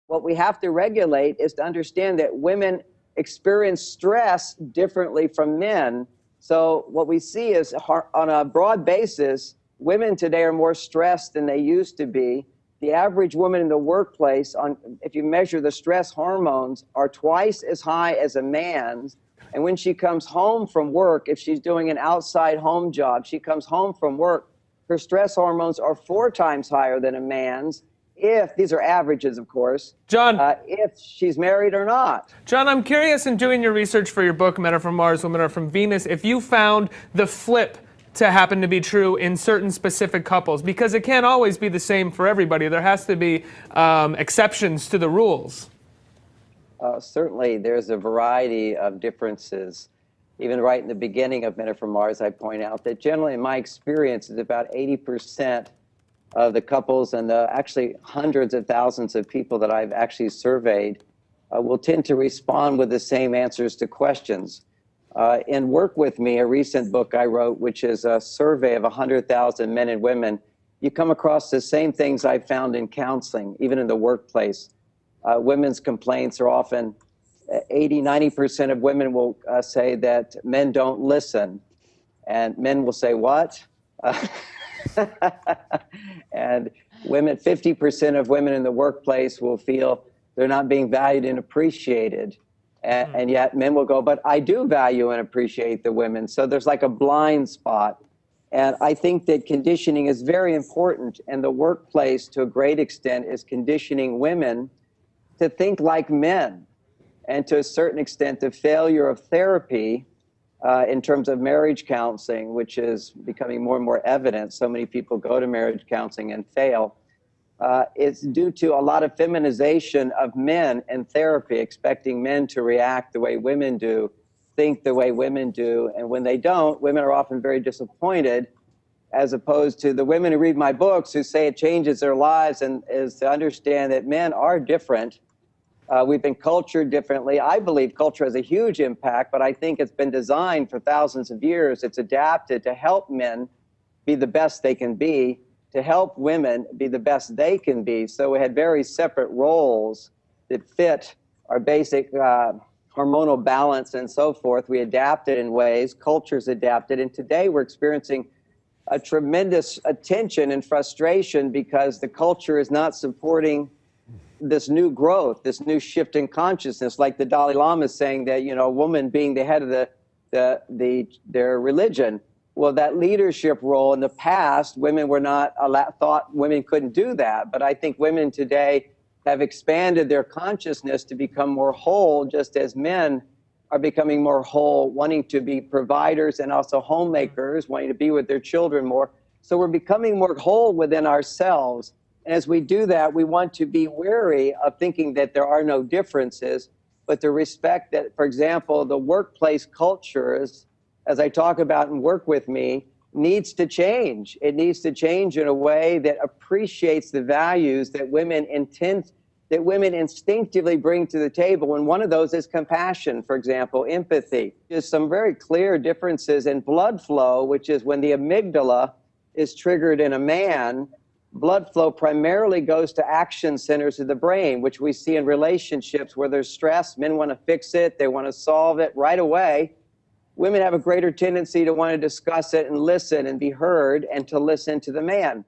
what we have to regulate is to understand that women experience stress differently from men. So what we see is, on a broad basis, women today are more stressed than they used to be. The average woman in the workplace, if you measure the stress hormones, are twice as high as a man's. And when she comes home from work, if she's doing an outside home job, she comes home from work, her stress hormones are 4 times higher than a man's. If these are averages, of course, John, if she's married or not. John, I'm curious, in doing your research for your book, Men Are From Mars, Women Are From Venus, if you found the flip to happen to be true in certain specific couples, because it can't always be the same for everybody. There has to be exceptions to the rules. Certainly, there's a variety of differences. Even right in the beginning of Men Are From Mars, I point out that generally, in my experience, is about 80% of the couples and the actually hundreds of thousands of people that I've actually surveyed will tend to respond with the same answers to questions. In Work With Me, a recent book I wrote, which is a survey of 100,000 men and women, you come across the same things I found in counseling, even in the workplace. Women's complaints are often 80–90% of women will say that men don't listen, and men will say, what? And women, 50% of women in the workplace will feel they're not being valued and appreciated. And yet men will go, but I do value and appreciate the women. So there's like a blind spot. And I think that conditioning is very important. And the workplace, to a great extent, is conditioning women to think like men. And to a certain extent, the failure of therapy in terms of marriage counseling, which is becoming more and more evident, so many people go to marriage counseling and fail, it's due to a lot of feminization of men in therapy, expecting men to react the way women do, think the way women do. And when they don't, women are often very disappointed, as opposed to the women who read my books who say it changes their lives, and is to understand that men are different. We've been cultured differently. I believe culture has a huge impact, but I think it's been designed for thousands of years. It's adapted to help men be the best they can be, to help women be the best they can be. So we had very separate roles that fit our basic hormonal balance and so forth. We adapted in ways, cultures adapted, and today we're experiencing a tremendous tension and frustration because the culture is not supporting this new growth, this new shift in consciousness, like the Dalai Lama is saying that, you know, a woman being the head of their religion. Well, that leadership role in the past, women were not thought women couldn't do that. But I think women today have expanded their consciousness to become more whole, just as men are becoming more whole, wanting to be providers and also homemakers, wanting to be with their children more. So we're becoming more whole within ourselves. And as we do that, we want to be wary of thinking that there are no differences, but to respect that, for example, the workplace cultures, as I talk about and Work With Me, needs to change. It needs to change in a way that appreciates the values that women instinctively bring to the table. And one of those is compassion, for example, empathy. There's some very clear differences in blood flow, which is when the amygdala is triggered in a man, blood flow primarily goes to action centers of the brain, which we see in relationships where there's stress. Men want to fix it. They want to solve it right away. Women have a greater tendency to want to discuss it and listen and be heard and to listen to the man.